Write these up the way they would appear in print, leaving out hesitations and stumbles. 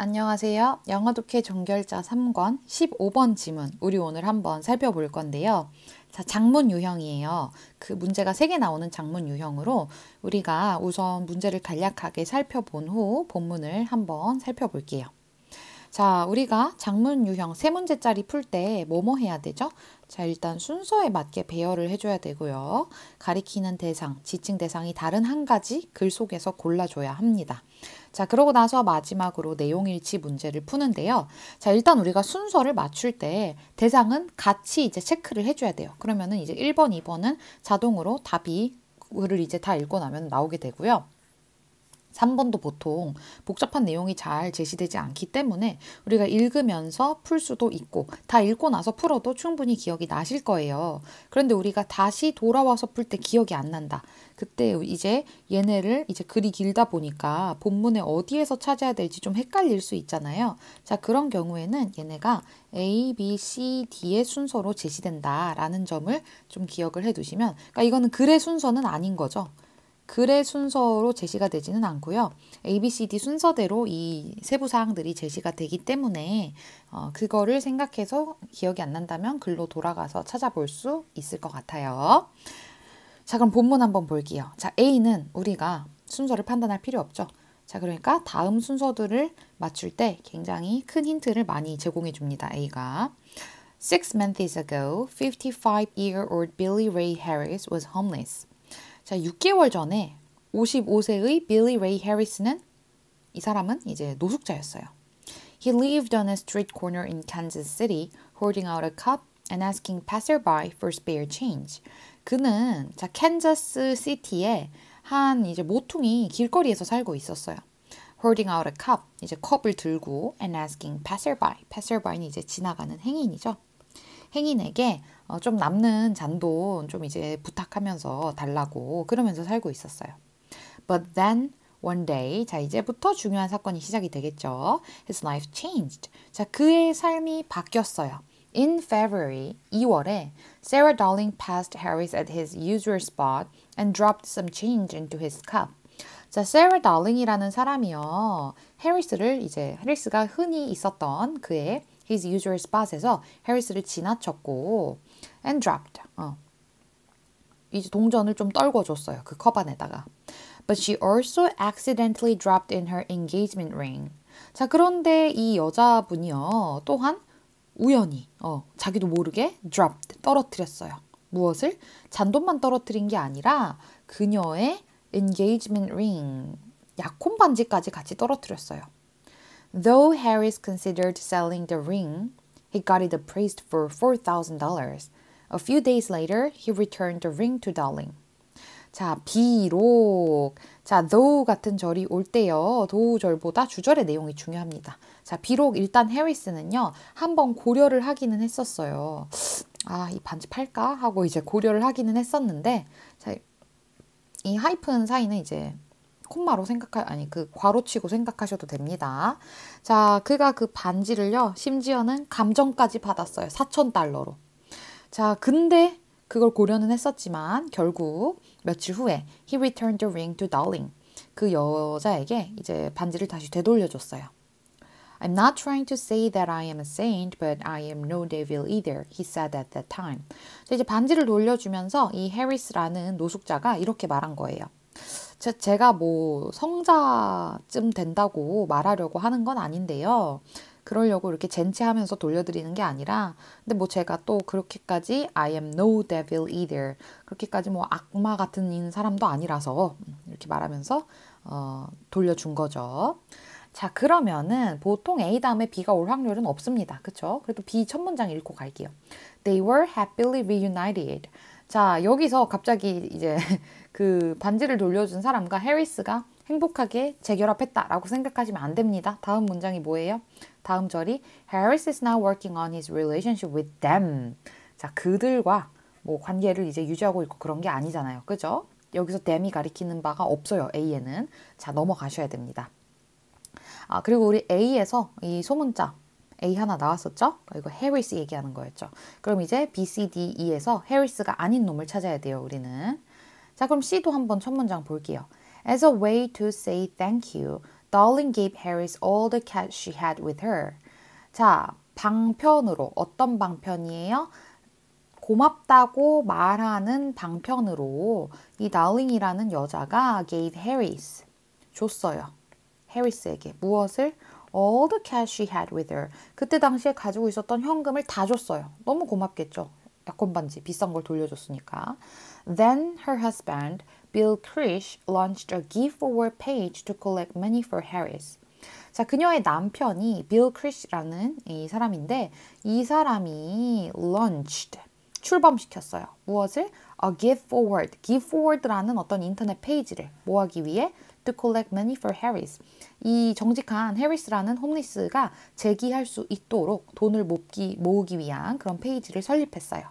안녕하세요. 영어 독해 종결자 3권 15번 지문 우리 오늘 한번 살펴볼 건데요. 자, 장문 유형이에요. 그 문제가 3개 나오는 장문 유형으로 우리가 우선 문제를 간략하게 살펴본 후 본문을 한번 살펴볼게요. 자, 우리가 장문 유형 3문제짜리 풀 때 뭐뭐 해야 되죠? 자, 일단 순서에 맞게 배열을 해줘야 되고요. 가리키는 대상, 지칭 대상이 다른 한 가지 글 속에서 골라줘야 합니다. 자, 그러고 나서 마지막으로 내용일치 문제를 푸는데요. 자, 일단 우리가 순서를 맞출 때 대상은 같이 이제 체크를 해줘야 돼요. 그러면은 이제 1번, 2번은 자동으로 답이 글을 이제 다 읽고 나면 나오게 되고요. 3번도 보통 복잡한 내용이 잘 제시되지 않기 때문에 우리가 읽으면서 풀 수도 있고 다 읽고 나서 풀어도 충분히 기억이 나실 거예요. 그런데 우리가 다시 돌아와서 풀 때 기억이 안 난다. 그때 이제 얘네를 이제 글이 길다 보니까 본문에 어디에서 찾아야 될지 좀 헷갈릴 수 있잖아요. 자, 그런 경우에는 얘네가 A, B, C, D의 순서로 제시된다라는 점을 좀 기억을 해두시면, 그러니까 이거는 글의 순서는 아닌 거죠. 글의 순서로 제시가 되지는 않고요. A, B, C, D 순서대로 이 세부 사항들이 제시가 되기 때문에 그거를 생각해서 기억이 안 난다면 글로 돌아가서 찾아볼 수 있을 것 같아요. 자, 그럼 본문 한번 볼게요. 자, A는 우리가 순서를 판단할 필요 없죠. 자, 그러니까 다음 순서들을 맞출 때 굉장히 큰 힌트를 많이 제공해 줍니다. A가 6 months ago, 55-year-old Billy Ray Harris was homeless. 자, 6개월 전에 55세의 빌리 레이 해리스는 이 사람은 이제 노숙자였어요. He lived on a street corner in Kansas City, holding out a cup and asking passerby for spare change. 그는 자, 캔자스 시티에 한 이제 모퉁이 길거리에서 살고 있었어요. Holding out a cup, 이제 컵을 들고 and asking passerby. passerby는 이제 지나가는 행인이죠. 행인에게 좀 남는 잔돈 좀 이제 부탁하면서 달라고 그러면서 살고 있었어요. But then one day, 자 이제부터 중요한 사건이 시작이 되겠죠. His life changed. 자, 그의 삶이 바뀌었어요. In February, 2월에 Sarah Darling passed Harris at his usual spot and dropped some change into his cup. 자, 세라 달링이라는 사람이요. 해리스가 흔히 있었던 그의 his usual spot에서 해리스를 지나쳤고 and dropped. 이제 동전을 좀 떨궈줬어요. 그 컵 안에다가. But she also accidentally dropped in her engagement ring. 자, 그런데 이 여자분이요. 또한 우연히 자기도 모르게 dropped, 떨어뜨렸어요. 무엇을? 잔돈만 떨어뜨린 게 아니라 그녀의 engagement ring, 약혼 반지까지 같이 떨어뜨렸어요. Though Harris considered selling the ring, he got it appraised for $4,000. A few days later, he returned the ring to Darling. 자, 비록, 자, though 같은 절이 올 때요. 도우절보다 주절의 내용이 중요합니다. 자, 비록 일단 해리스는요, 한번 고려를 하기는 했었어요. 아, 이 반지 팔까? 하고 이제 고려를 하기는 했었는데, 자, 이 하이픈 사이는 이제 콤마로 그 괄호치고 생각하셔도 됩니다. 자, 그가 그 반지를요, 심지어는 감정까지 받았어요. $4,000로. 자, 근데 그걸 고려는 했었지만 결국 며칠 후에 he returned the ring to Darling. 그 여자에게 이제 반지를 다시 되돌려줬어요. I'm not trying to say that I am a saint, but I am no devil either, he said at that time. 자, 이제 반지를 돌려주면서 이 해리스라는 노숙자가 이렇게 말한 거예요. 제가 뭐 성자쯤 된다고 말하려고 하는 건 아닌데요. 그러려고 이렇게 젠치하면서 돌려드리는 게 아니라, 근데 뭐 제가 또 그렇게까지 I am no devil either, 그렇게까지 뭐 악마 같은 사람도 아니라서 이렇게 말하면서 돌려준 거죠. 자, 그러면은 보통 A 다음에 B가 올 확률은 없습니다. 그쵸? 그래도 B 첫 문장 읽고 갈게요. They were happily reunited. 자, 여기서 갑자기 이제 그 반지를 돌려준 사람과 해리스가 행복하게 재결합했다라고 생각하시면 안 됩니다. 다음 문장이 뭐예요? 다음 절이 Harris is now working on his relationship with them. 자, 그들과 뭐 관계를 이제 유지하고 있고 그런 게 아니잖아요. 그죠? 여기서 them이 가리키는 바가 없어요. A에는. 자, 넘어가셔야 됩니다. 아, 그리고 우리 A에서 이 소문자 A 하나 나왔었죠? 이거 해리스 얘기하는 거였죠. 그럼 이제 B, C, D, E에서 해리스가 아닌 놈을 찾아야 돼요, 우리는. 자, 그럼 C도 한번 첫 문장 볼게요. As a way to say thank you, Darling gave Harris all the cash she had with her. 자, 방편으로 어떤 방편이에요? 고맙다고 말하는 방편으로 이 darling이라는 여자가 gave Harris 줬어요. 해리스에게 무엇을? All the cash she had with her. 그때 당시에 가지고 있었던 현금을 다 줬어요. 너무 고맙겠죠. 약혼 반지 비싼 걸 돌려줬으니까. Then her husband, Bill Krish, launched a give forward page to collect money for Harris. 자, 그녀의 남편이 빌 크리시라는 이 사람인데 이 사람이 launched, 출범시켰어요. 무엇을? A give forward, give forward라는 어떤 인터넷 페이지를 뭐 하기 위해? To collect money for Harris. 이 정직한 해리스라는 홈리스가 재기할 수 있도록 돈을 모으기 위한 그런 페이지를 설립했어요.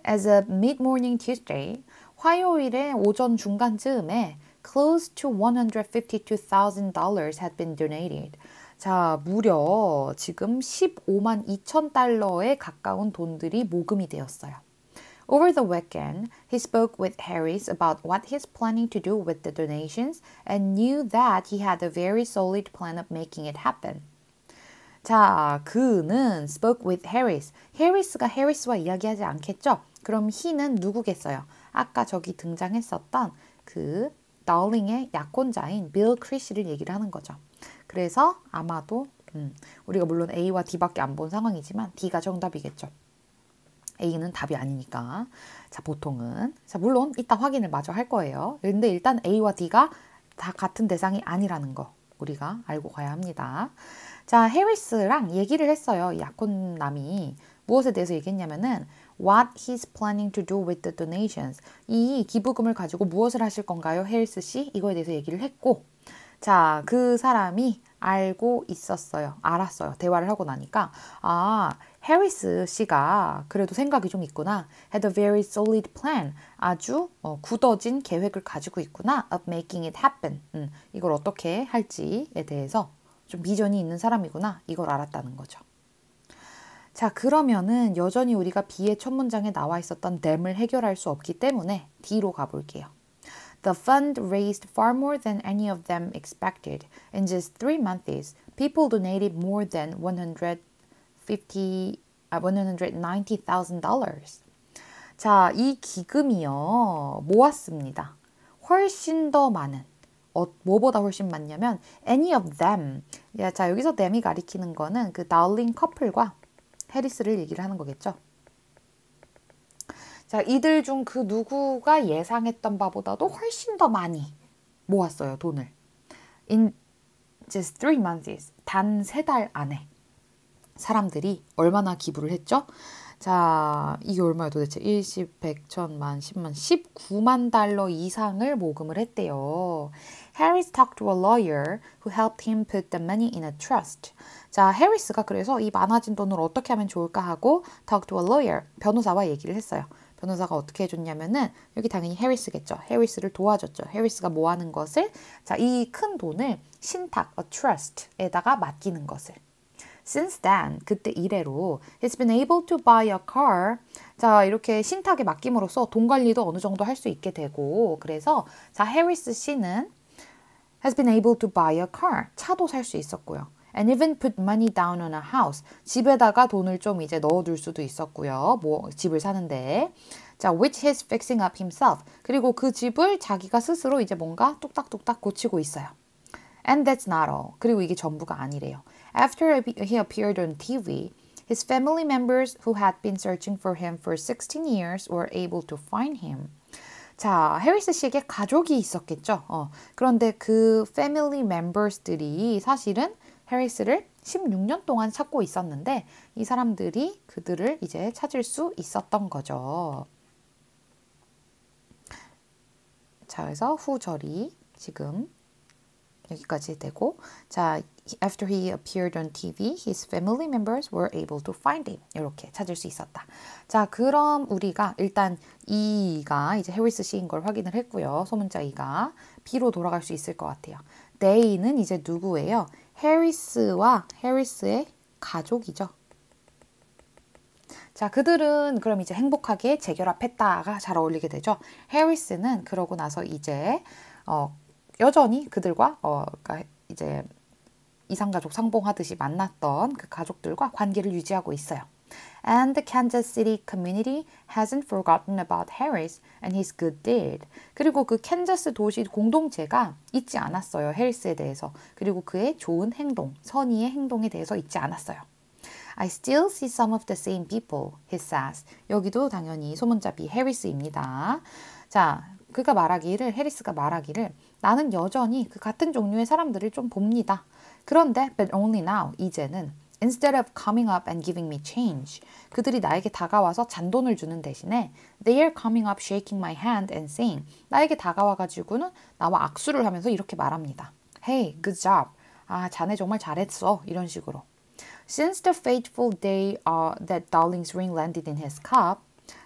As of mid-morning Tuesday, 화요일의 오전 중간쯤에 close to $152,000 had been donated. 자, 무려 지금 15만 2천 달러에 가까운 돈들이 모금이 되었어요. Over the weekend, he spoke with Harris about what he's planning to do with the donations and knew that he had a very solid plan of making it happen. 자, 그는 spoke with Harris. 해리스가 해리스와 이야기하지 않겠죠? 그럼 he는 누구겠어요? 아까 저기 등장했었던 그 darling의 약혼자인 빌 크리시를 얘기를 하는 거죠. 그래서 아마도 우리가 물론 A와 D밖에 안 본 상황이지만 D가 정답이겠죠. A는 답이 아니니까. 자, 보통은. 자, 물론 이따 확인을 마저 할 거예요. 근데 일단 A와 D가 다 같은 대상이 아니라는 거 우리가 알고 가야 합니다. 자, 해리스랑 얘기를 했어요. 이 약혼남이. 무엇에 대해서 얘기했냐면은 What he's planning to do with the donations. 이 기부금을 가지고 무엇을 하실 건가요? 해리스 씨? 이거에 대해서 얘기를 했고 자, 그 사람이 알고 있었어요. 알았어요. 대화를 하고 나니까 아, 해리스 씨가 그래도 생각이 좀 있구나. Had a very solid plan. 아주 굳어진 계획을 가지고 있구나. Of making it happen. 이걸 어떻게 할지에 대해서 좀 비전이 있는 사람이구나. 이걸 알았다는 거죠. 자, 그러면은 여전히 우리가 B의 첫 문장에 나와 있었던 them을 해결할 수 없기 때문에 D로 가볼게요. The fund raised far more than any of them expected. In just 3 months, people donated more than $190,000. 자, 이 기금이요. 모았습니다. 훨씬 더 많은. 뭐보다 훨씬 많냐면 any of them. 야, 자, 여기서 them이 가리키는 거는 그 darling 커플과 해리스를 얘기를 하는 거겠죠. 자, 이들 중 그 누구가 예상했던 바보다도 훨씬 더 많이 모았어요, 돈을. In just 3 months, 단 3달 안에 사람들이 얼마나 기부를 했죠? 자, 이게 얼마야 도대체? 10, 100, 1000만, 10만, 19만 달러 이상을 모금을 했대요. Harris talked to a lawyer who helped him put the money in a trust. 자, 해리스가 그래서 이 많아진 돈을 어떻게 하면 좋을까 하고 talk to a lawyer, 변호사와 얘기를 했어요. 변호사가 어떻게 해줬냐면은 여기 당연히 해리스겠죠. 해리스를 도와줬죠. 해리스가 뭐 하는 것을? 자, 이 큰 돈을 신탁, a trust에다가 맡기는 것을. Since then, 그때 이래로 he's been able to buy a car. 자, 이렇게 신탁에 맡김으로써 돈 관리도 어느 정도 할 수 있게 되고 그래서 자, 해리스 씨는 has been able to buy a car. 차도 살 수 있었고요. And even put money down on a house. 집에다가 돈을 좀 이제 넣어둘 수도 있었고요. 뭐 집을 사는데. 자, which he's fixing up himself. 그리고 그 집을 자기가 스스로 이제 뭔가 뚝딱뚝딱 고치고 있어요. And that's not all. 그리고 이게 전부가 아니래요. After he appeared on TV, his family members who had been searching for him for 16 years were able to find him. 자, 해리스 씨에게 가족이 있었겠죠. 그런데 그 family members들이 사실은 해리스를 16년 동안 찾고 있었는데 이 사람들이 그들을 이제 찾을 수 있었던 거죠. 자, 그래서 후절이 지금 여기까지 되고 자, after he appeared on TV, his family members were able to find him. 이렇게 찾을 수 있었다. 자, 그럼 우리가 일단 E가 이제 해리스 씨인 걸 확인을 했고요. 소문자 E가 B로 돌아갈 수 있을 것 같아요. They는 이제 누구예요? 해리스와 해리스의 가족이죠. 자, 그들은 그럼 이제 행복하게 재결합했다가 잘 어울리게 되죠. 해리스는 그러고 나서 이제 여전히 그들과 그러니까 이제 이상가족 상봉하듯이 만났던 그 가족들과 관계를 유지하고 있어요. And the Kansas City community hasn't forgotten about Harris and his good deed. 그리고 그 캔자스 도시 공동체가 잊지 않았어요. 해리스에 대해서. 그리고 그의 좋은 행동, 선의의 행동에 대해서 잊지 않았어요. I still see some of the same people, he says. 여기도 당연히 소문자비 해리스입니다. 자, 해리스가 말하기를 나는 여전히 그 같은 종류의 사람들을 좀 봅니다. 그런데 but only now, 이제는 instead of coming up and giving me change, 그들이 나에게 다가와서 잔돈을 주는 대신에 they are coming up shaking my hand and saying, 나에게 다가와가지고는 나와 악수를 하면서 이렇게 말합니다. Hey, good job. 아, 자네 정말 잘했어. 이런 식으로. Since the fateful day that Darling's ring landed in his cup,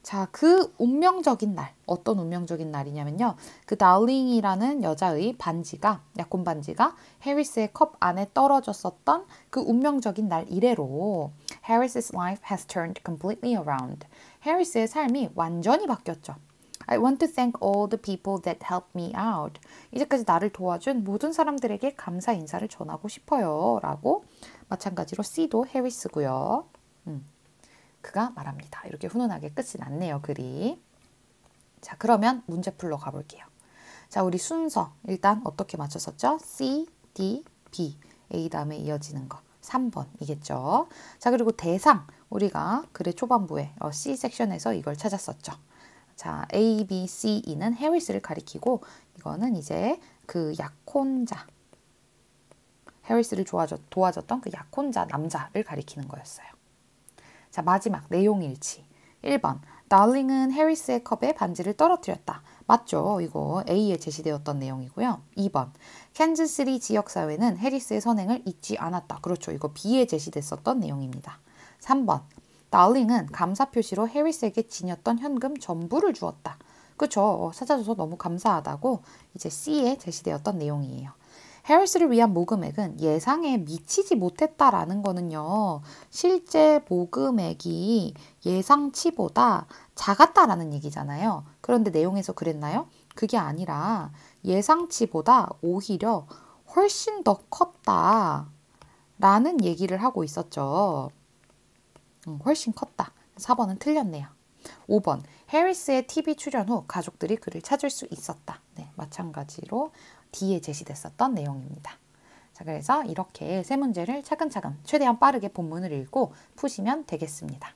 자, 그 운명적인 날, 어떤 운명적인 날이냐면요. 그 다울링이라는 여자의 반지가, 약혼 반지가 해리스의 컵 안에 떨어졌었던 그 운명적인 날 이래로 Harris's life has turned completely around. 해리스의 삶이 완전히 바뀌었죠. I want to thank all the people that helped me out. 이제까지 나를 도와준 모든 사람들에게 감사 인사를 전하고 싶어요. 라고 마찬가지로 C도 해리스고요. 그가 말합니다. 이렇게 훈훈하게 끝이 났네요, 글이. 자, 그러면 문제 풀러 가볼게요. 자, 우리 순서 일단 어떻게 맞췄었죠? C, D, B, A 다음에 이어지는 거 3번이겠죠. 자, 그리고 대상 우리가 글의 초반부에 C 섹션에서 이걸 찾았었죠. 자, A, B, C, E는 해리스를 가리키고 이거는 이제 그 약혼자 해리스를 도와줬던 그 약혼자 남자를 가리키는 거였어요. 자, 마지막 내용 일치. 1번. 달링은 해리스의 컵에 반지를 떨어뜨렸다. 맞죠? 이거 A에 제시되었던 내용이고요. 2번. 캔즈시티 지역사회는 해리스의 선행을 잊지 않았다. 그렇죠. 이거 B에 제시됐었던 내용입니다. 3번. 달링은 감사 표시로 해리스에게 지녔던 현금 전부를 주었다. 그렇죠. 찾아줘서 너무 감사하다고 이제 C에 제시되었던 내용이에요. 해리스를 위한 모금액은 예상에 미치지 못했다라는 거는요. 실제 모금액이 예상치보다 작았다라는 얘기잖아요. 그런데 내용에서 그랬나요? 그게 아니라 예상치보다 오히려 훨씬 더 컸다라는 얘기를 하고 있었죠. 훨씬 컸다. 4번은 틀렸네요. 5번. 해리스의 TV 출연 후 가족들이 그를 찾을 수 있었다. 네, 마찬가지로 D에 제시됐었던 내용입니다. 자, 그래서 이렇게 세 문제를 차근차근 최대한 빠르게 본문을 읽고 푸시면 되겠습니다.